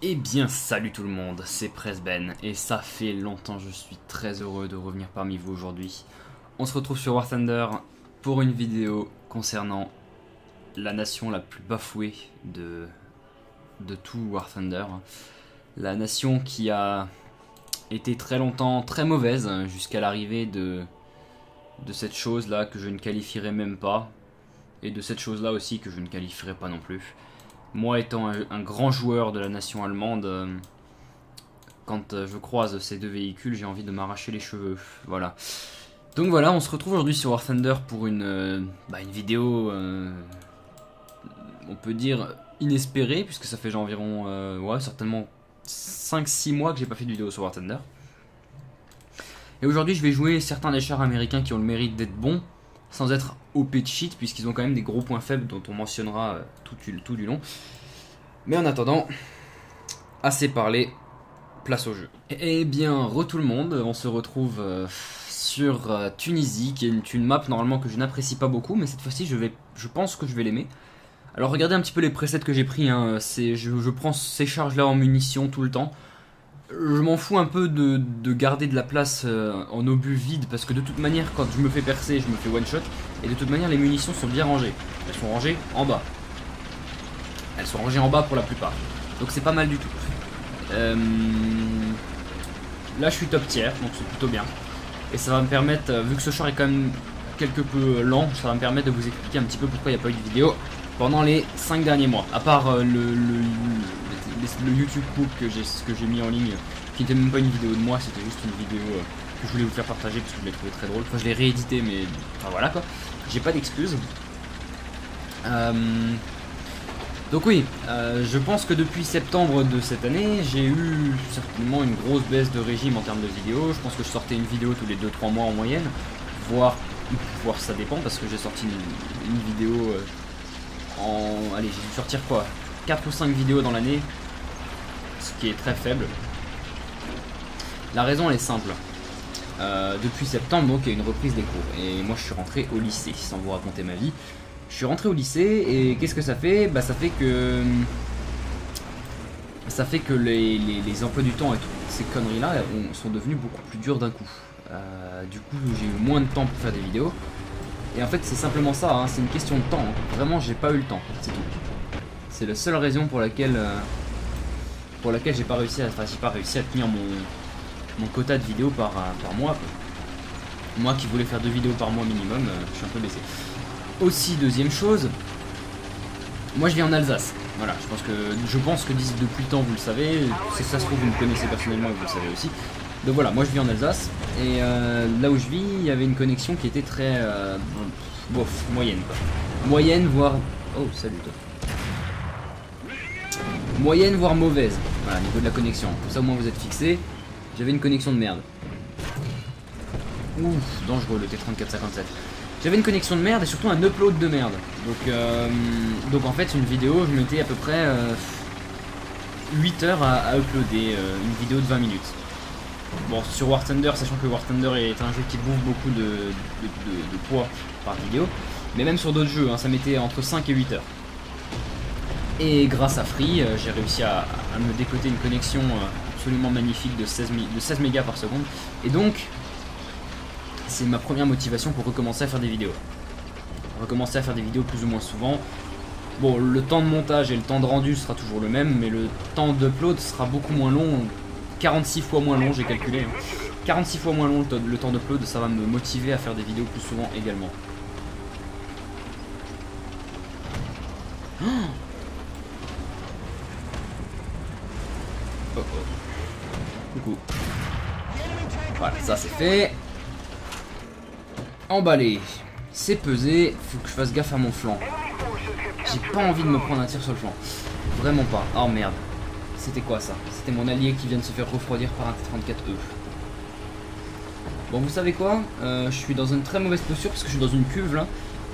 Eh bien salut tout le monde, c'est Presben et ça fait longtemps, je suis très heureux de revenir parmi vous aujourd'hui. On se retrouve sur War Thunder pour une vidéo concernant la nation la plus bafouée de tout War Thunder. La nation qui a été très longtemps très mauvaise jusqu'à l'arrivée de cette chose là que je ne qualifierai même pas. Et de cette chose là aussi que je ne qualifierai pas non plus. Moi étant un grand joueur de la nation allemande, quand je croise ces deux véhicules, j'ai envie de m'arracher les cheveux. Voilà. Donc voilà, on se retrouve aujourd'hui sur War Thunder pour une vidéo, on peut dire inespérée, puisque ça fait environ, certainement 5-6 mois que j'ai pas fait de vidéo sur War Thunder. Et aujourd'hui, je vais jouer certains des chars américains qui ont le mérite d'être bons, sans être OP de shit, puisqu'ils ont quand même des gros points faibles dont on mentionnera tout du long. Mais en attendant, assez parlé, place au jeu. Eh bien, tout le monde, on se retrouve sur Tunisie, qui est une map normalement que je n'apprécie pas beaucoup, mais cette fois-ci je pense que je vais l'aimer. Alors regardez un petit peu les presets que j'ai pris, hein. Je prends ces charges là en munitions tout le temps. Je m'en fous un peu de garder de la place en obus vide, parce que de toute manière quand je me fais percer je me fais one shot, et de toute manière les munitions sont bien rangées. Elles sont rangées en bas. Elles sont rangées en bas pour la plupart, donc c'est pas mal du tout. Là je suis top tier, donc c'est plutôt bien. Et ça va me permettre, vu que ce char est quand même quelque peu lent, ça va me permettre de vous expliquer un petit peu pourquoi il n'y a pas eu de vidéo pendant les 5 derniers mois. À part le YouTube Cook que j'ai mis en ligne, qui n'était même pas une vidéo de moi, c'était juste une vidéo que je voulais vous faire partager parce que je l'ai trouvé très drôle. Enfin, je l'ai réédité, mais enfin voilà quoi. J'ai pas d'excuses. Donc oui, je pense que depuis septembre de cette année, j'ai eu certainement une grosse baisse de régime en termes de vidéos. Je pense que je sortais une vidéo tous les 2-3 mois en moyenne, voire ça dépend, parce que j'ai sorti une vidéo allez, j'ai dû sortir quoi, 4 ou 5 vidéos dans l'année, ce qui est très faible. La raison elle est simple. Depuis septembre, donc, il y a une reprise des cours. Et moi je suis rentré au lycée, sans vous raconter ma vie. Je suis rentré au lycée et qu'est-ce que ça fait? Bah ça fait que les emplois du temps et toutes ces conneries là sont devenus beaucoup plus durs d'un coup. Du coup j'ai eu moins de temps pour faire des vidéos. Et en fait c'est simplement ça, hein, c'est une question de temps. Vraiment j'ai pas eu le temps, c'est tout. C'est la seule raison pour laquelle j'ai pas réussi à tenir mon quota de vidéos par mois. Moi qui voulais faire 2 vidéos par mois minimum, je suis un peu baissé. Aussi, deuxième chose, moi je vis en Alsace. Voilà, je pense que depuis le temps vous le savez. Si ça se trouve vous me connaissez personnellement et vous le savez aussi. Donc voilà, moi je vis en Alsace et là où je vis, il y avait une connexion qui était très bof, moyenne quoi. Moyenne voire salut toi. Moyenne voire mauvaise. Voilà, niveau de la connexion. Pour ça au moins vous êtes fixé. J'avais une connexion de merde. Ouf, dangereux le T3457. J'avais une connexion de merde et surtout un upload de merde. Donc en fait une vidéo, je mettais à peu près 8 heures à uploader une vidéo de 20 minutes. Bon, sur War Thunder, sachant que War Thunder est un jeu qui bouffe beaucoup de poids par vidéo, mais même sur d'autres jeux, hein, ça mettait entre 5 et 8 heures. Et grâce à Free, j'ai réussi à me décoter une connexion absolument magnifique de 16 mégas par seconde. Et donc, c'est ma première motivation pour recommencer à faire des vidéos. Recommencer à faire des vidéos plus ou moins souvent. Bon, le temps de montage et le temps de rendu sera toujours le même, mais le temps d'upload sera beaucoup moins long. 46 fois moins long, j'ai calculé. 46 fois moins long le temps d'upload, ça va me motiver à faire des vidéos plus souvent également. Oh oh. Coucou. Voilà, ça c'est fait. Emballé. C'est pesé. Faut que je fasse gaffe à mon flanc. J'ai pas envie de me prendre un tir sur le flanc. Vraiment pas. Oh merde. C'était quoi ça? C'était mon allié qui vient de se faire refroidir par un T34E. Bon, vous savez quoi? Je suis dans une très mauvaise posture parce que je suis dans une cuve là.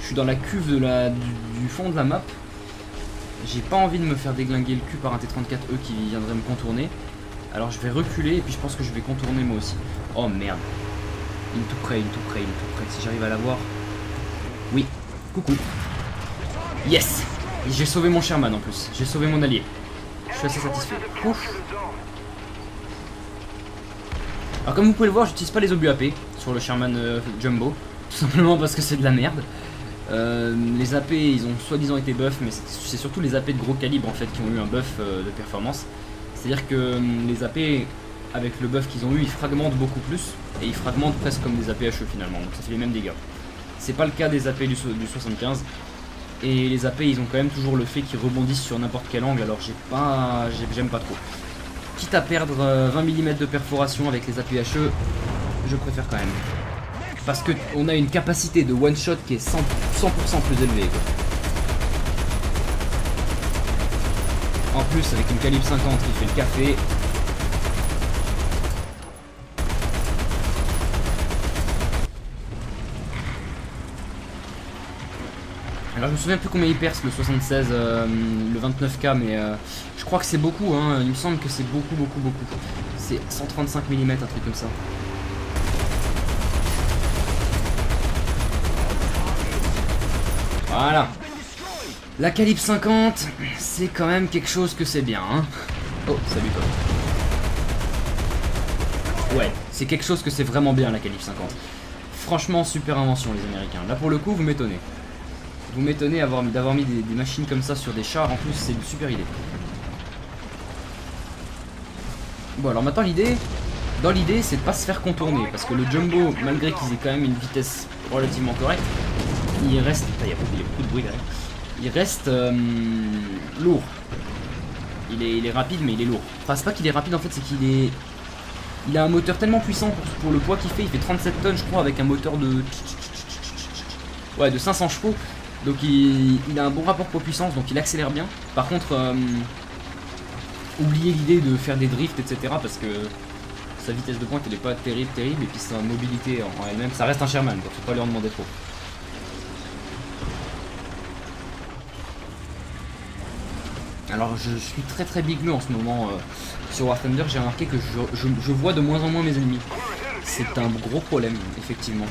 Je suis dans la cuve du fond de la map. J'ai pas envie de me faire déglinguer le cul par un T34E qui viendrait me contourner. Alors je vais reculer et puis je pense que je vais contourner moi aussi. Oh merde. Il est tout près. Si j'arrive à l'avoir. Oui. Coucou. Yes. J'ai sauvé mon Sherman en plus. J'ai sauvé mon allié. Je suis assez satisfait. Ouf. Alors comme vous pouvez le voir, j'utilise pas les obus AP sur le Sherman Jumbo. Tout simplement parce que c'est de la merde. Les AP ils ont soi-disant été buff, mais c'est surtout les AP de gros calibre en fait qui ont eu un buff de performance. C'est-à-dire que les AP avec le buff qu'ils ont eu, ils fragmentent beaucoup plus et ils fragmentent presque comme des AP HE finalement, donc ça fait les mêmes dégâts. C'est pas le cas des AP du 75 et les AP ils ont quand même toujours le fait qu'ils rebondissent sur n'importe quel angle, alors j'aime pas trop. Quitte à perdre 20 mm de perforation avec les AP HE, je préfère quand même. Parce qu'on a une capacité de one shot qui est 100% plus élevée quoi. En plus avec une calibre 50 qui fait le café. Alors je me souviens plus combien il perce le 76, le 29K, mais je crois que c'est beaucoup, hein. Il me semble que c'est beaucoup. C'est 135 mm, un truc comme ça. Voilà. La calibre 50, c'est quand même quelque chose que c'est bien, hein. Oh, salut toi. Ouais, c'est quelque chose que c'est vraiment bien la calibre 50. Franchement, super invention les Américains. Là pour le coup, vous m'étonnez. Vous m'étonnez d'avoir mis des machines comme ça sur des chars, en plus c'est une super idée. Bon alors maintenant dans l'idée c'est de pas se faire contourner, parce que le Jumbo, malgré qu'ils aient quand même une vitesse relativement correcte, il reste, il y a beaucoup de bruit derrière, il reste lourd. Il est rapide mais il est lourd. Enfin c'est pas qu'il est rapide en fait, c'est il a un moteur tellement puissant pour le poids qu'il fait. Il fait 37 tonnes je crois avec un moteur de 500 chevaux. Donc il a un bon rapport poids-puissance, donc il accélère bien. Par contre, oubliez l'idée de faire des drifts, etc. Parce que sa vitesse de pointe elle est pas terrible. Et puis sa mobilité en elle-même, ça reste un Sherman, donc faut pas lui en demander trop. Alors je suis très bigleux en ce moment sur War Thunder. J'ai remarqué que je vois de moins en moins mes ennemis. C'est un gros problème, effectivement.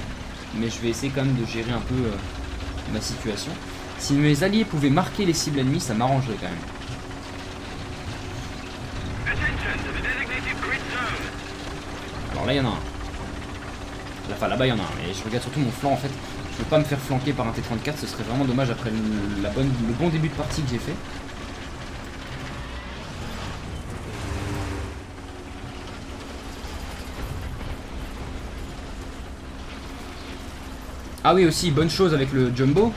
Mais je vais essayer quand même de gérer un peu ma situation. Si mes alliés pouvaient marquer les cibles ennemies, ça m'arrangerait quand même. Alors là il y en a un. Enfin là-bas il y en a un, mais je regarde surtout mon flanc en fait. Je veux pas me faire flanquer par un T-34, ce serait vraiment dommage après le bon début de partie que j'ai fait. Ah oui aussi, bonne chose avec le Jumbo,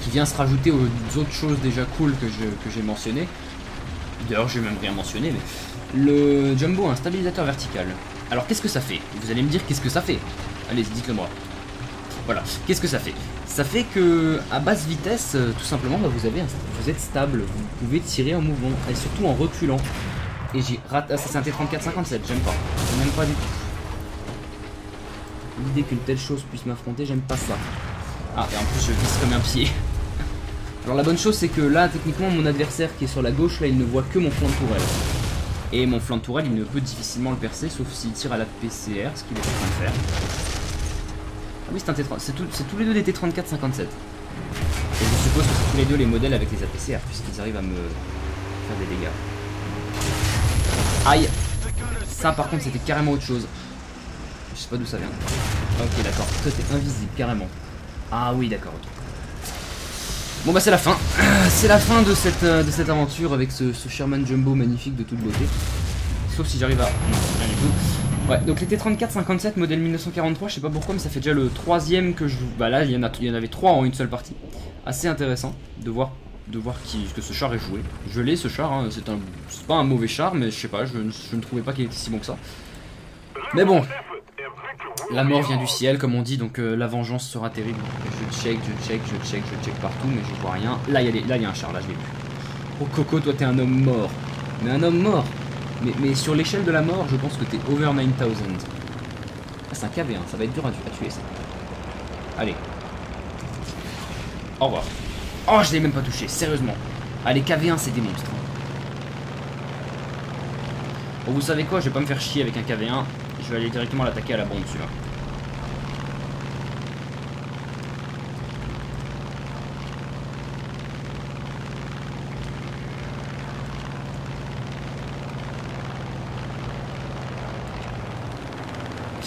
qui vient se rajouter aux autres choses déjà cool que j'ai mentionné. D'ailleurs j'ai même rien mentionné, mais le Jumbo a un stabilisateur vertical. Alors qu'est-ce que ça fait? Vous allez me dire qu'est-ce que ça fait. Allez, dites-le moi. Voilà, qu'est-ce que ça fait? Ça fait que à basse vitesse, tout simplement, bah, vous êtes stable, vous pouvez tirer en mouvement, et surtout en reculant. Et j'ai raté, ça c'est un T-34-57, j'aime pas. J'aime pas du tout. L'idée qu'une telle chose puisse m'affronter, j'aime pas ça. Ah, et en plus je vise comme un pied. Alors la bonne chose c'est que là, techniquement, mon adversaire qui est sur la gauche, là, il ne voit que mon flanc de tourelle. Et mon flanc de tourelle, il ne peut difficilement le percer, sauf s'il tire à la PCR, ce qu'il est en train de faire. Ah oui, c'est un T-30, c'est tous les deux des T-34-57. Et je suppose que c'est tous les deux les modèles avec les APCR, puisqu'ils arrivent à me faire des dégâts. Aïe! Ça par contre c'était carrément autre chose. Je sais pas d'où ça vient. Ok d'accord, toi t'es invisible carrément. Ah oui d'accord, ok. Bon bah c'est la fin. C'est la fin de cette aventure avec ce Sherman Jumbo magnifique de toute beauté. Sauf si j'arrive à... Non, rien du tout. Ouais, donc les T-34-57 modèle 1943, je sais pas pourquoi, mais ça fait déjà le troisième que je... Bah là, il y en avait 3 en une seule partie. Assez intéressant de voir que ce char est joué. Je l'ai ce char, hein. C'est pas un mauvais char, mais je sais pas, je ne trouvais pas qu'il était si bon que ça. Mais bon, la mort vient du ciel, comme on dit, donc la vengeance sera terrible. Je check partout, mais je vois rien. Là, il y a un char, là, je l'ai vu. Oh Coco, toi t'es un homme mort. Mais un homme mort. Mais sur l'échelle de la mort, je pense que t'es over 9000. Ah, c'est un KV, hein. Ça va être dur à tuer, ça. Allez. Au revoir. Oh, je l'ai même pas touché, sérieusement. Allez, KV1, c'est des monstres. Bon, vous savez quoi, je vais pas me faire chier avec un KV1. Je vais aller directement l'attaquer à la bombe, celui-là.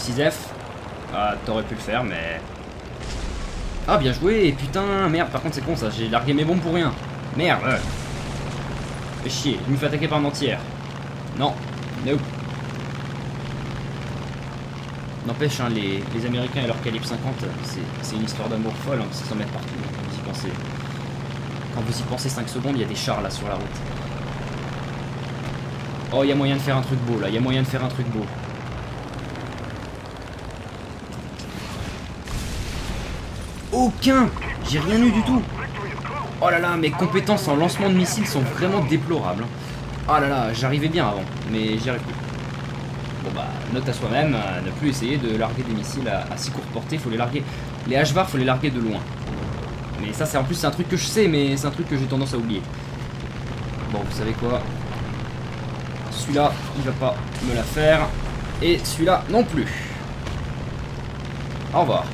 F6F. Ah, t'aurais pu le faire, mais... Ah, bien joué, putain, merde, par contre c'est con ça, j'ai largué mes bombes pour rien. Merde. Fais chier, je me fais attaquer par un entière. Non, nope. N'empêche, hein, les Américains et leur calibre 50, c'est une histoire d'amour folle, hein, parce qu'ils s'en mettent partout, quand vous y pensez. Quand vous y pensez 5 secondes, il y a des chars là sur la route. Oh, il y a moyen de faire un truc beau là, il y a moyen de faire un truc beau. Aucun! J'ai rien eu du tout! Oh là là, mes compétences en lancement de missiles sont vraiment déplorables. Oh là là, j'arrivais bien avant, mais j'y arrive plus. Bon bah, note à soi-même, ne plus essayer de larguer des missiles à si courte portée, faut les larguer. Les HVAR, faut les larguer de loin. Mais ça, c'est en plus, c'est un truc que je sais, mais c'est un truc que j'ai tendance à oublier. Bon, vous savez quoi? Celui-là, il va pas me la faire. Et celui-là, non plus. Au revoir.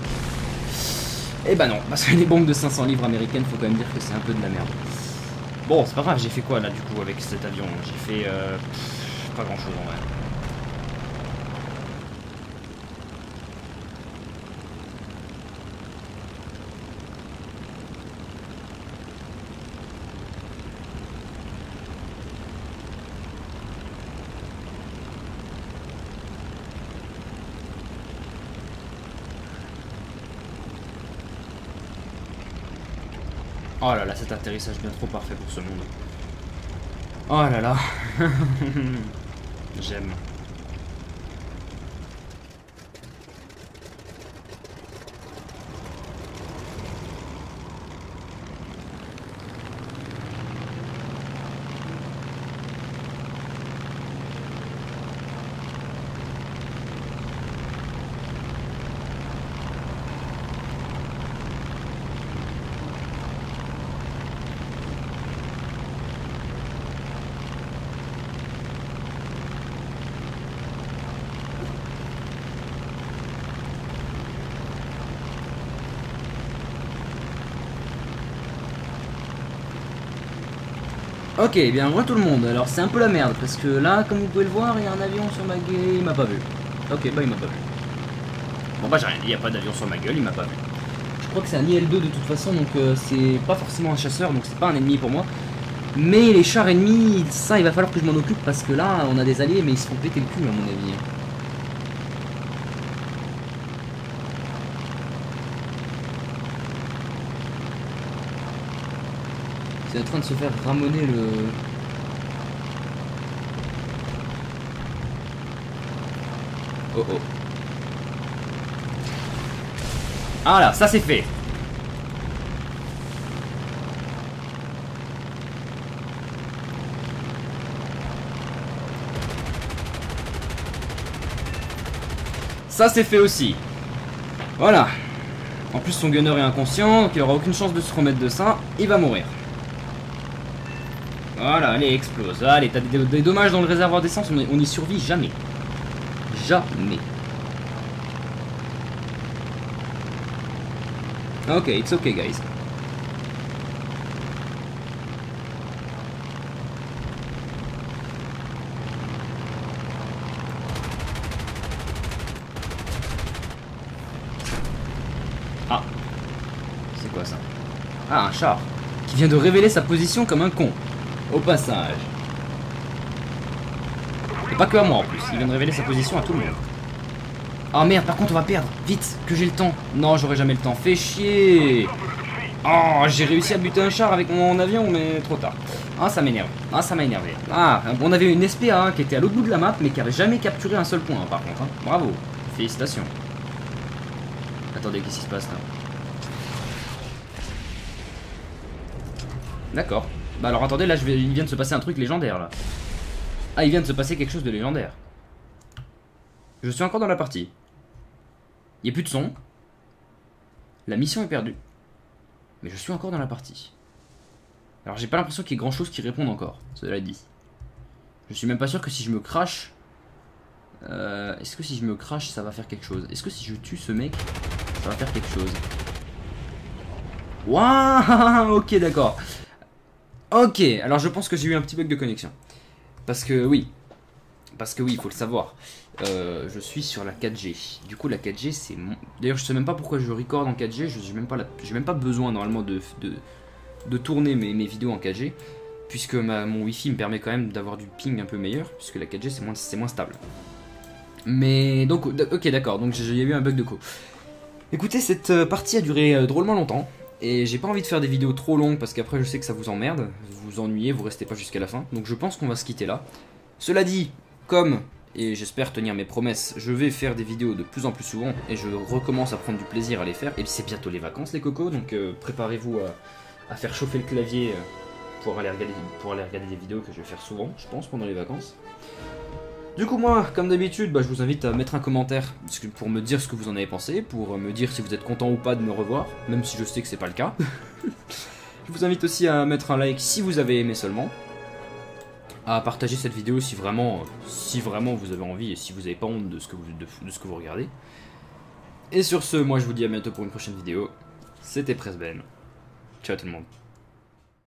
Eh bah non, parce que les bombes de 500 livres américaines, faut quand même dire que c'est un peu de la merde. Bon, c'est pas grave, j'ai fait quoi là du coup avec cet avion? J'ai fait pas grand chose en vrai. Oh là là, cet atterrissage bien trop parfait pour ce monde. Oh là là. J'aime. Ok, bien re tout le monde. Alors c'est un peu la merde parce que là, comme vous pouvez le voir, il y a un avion sur ma gueule, il m'a pas vu. Ok, bah il m'a pas vu. Bon bah j'ai rien dit, il n'y a pas d'avion sur ma gueule, il m'a pas vu. Je crois que c'est un IL-2 de toute façon, donc c'est pas forcément un chasseur, donc c'est pas un ennemi pour moi. Mais les chars ennemis, ça il va falloir que je m'en occupe parce que là on a des alliés mais ils se font péter le cul à mon avis. C'est en train de se faire ramoner le... Oh oh. Ah là, ça c'est fait. Ça c'est fait aussi. Voilà. En plus son gunner est inconscient, donc il aura aucune chance de se remettre de ça. Il va mourir. Voilà, allez, explose. Allez, t'as des dommages dans le réservoir d'essence, on n'y survit jamais. Jamais. Ok, it's okay, guys. Ah. C'est quoi ça? Ah, un char. Qui vient de révéler sa position comme un con. Au passage. Et pas que à moi en plus, il vient de révéler sa position à tout le monde. Ah merde, par contre on va perdre. Vite, que j'ai le temps. Non, j'aurai jamais le temps. Fais chier. Oh, j'ai réussi à buter un char avec mon avion, mais trop tard. Ah, ça m'énerve. Ah, ça m'a énervé. Ah, on avait une SPA hein, qui était à l'autre bout de la map, mais qui avait jamais capturé un seul point, hein, par contre. Hein. Bravo. Félicitations. Attendez, qu'est-ce qui se passe là? D'accord. Bah alors attendez, là il vient de se passer un truc légendaire là. Ah, il vient de se passer quelque chose de légendaire. Je suis encore dans la partie. Il n'y a plus de son. La mission est perdue. Mais je suis encore dans la partie. Alors j'ai pas l'impression qu'il y ait grand chose qui réponde encore, cela dit. Je suis même pas sûr que si je me crache... Est-ce que si je me crache ça va faire quelque chose? Est-ce que si je tue ce mec, ça va faire quelque chose? Waouh. Ok, d'accord. Ok, alors je pense que j'ai eu un petit bug de connexion. Parce que oui, Parce que oui, il faut le savoir, je suis sur la 4G. Du coup, la 4G, c'est mon... D'ailleurs, je sais même pas pourquoi je record en 4G. J'ai même pas besoin normalement de tourner mes vidéos en 4G. Puisque mon Wi-Fi me permet quand même d'avoir du ping un peu meilleur. Puisque la 4G, c'est moins stable. Mais donc, ok, d'accord. Donc, il y a eu un bug de co. Écoutez, cette partie a duré drôlement longtemps. Et j'ai pas envie de faire des vidéos trop longues. Parce qu'après, je sais que ça vous emmerde. Vous vous ennuyez, vous restez pas jusqu'à la fin. Donc, je pense qu'on va se quitter là. Cela dit, et j'espère tenir mes promesses, je vais faire des vidéos de plus en plus souvent et je recommence à prendre du plaisir à les faire. Et c'est bientôt les vacances les cocos, donc préparez-vous à faire chauffer le clavier pour aller regarder des vidéos que je vais faire souvent, je pense, pendant les vacances. Du coup moi, comme d'habitude, je vous invite à mettre un commentaire pour me dire ce que vous en avez pensé, pour me dire si vous êtes content ou pas de me revoir, même si je sais que c'est pas le cas. Je vous invite aussi à mettre un like si vous avez aimé seulement. À partager cette vidéo si vraiment vous avez envie et si vous n'avez pas honte de ce que vous regardez. Et sur ce, moi je vous dis à bientôt pour une prochaine vidéo. C'était Presben. Ciao tout le monde.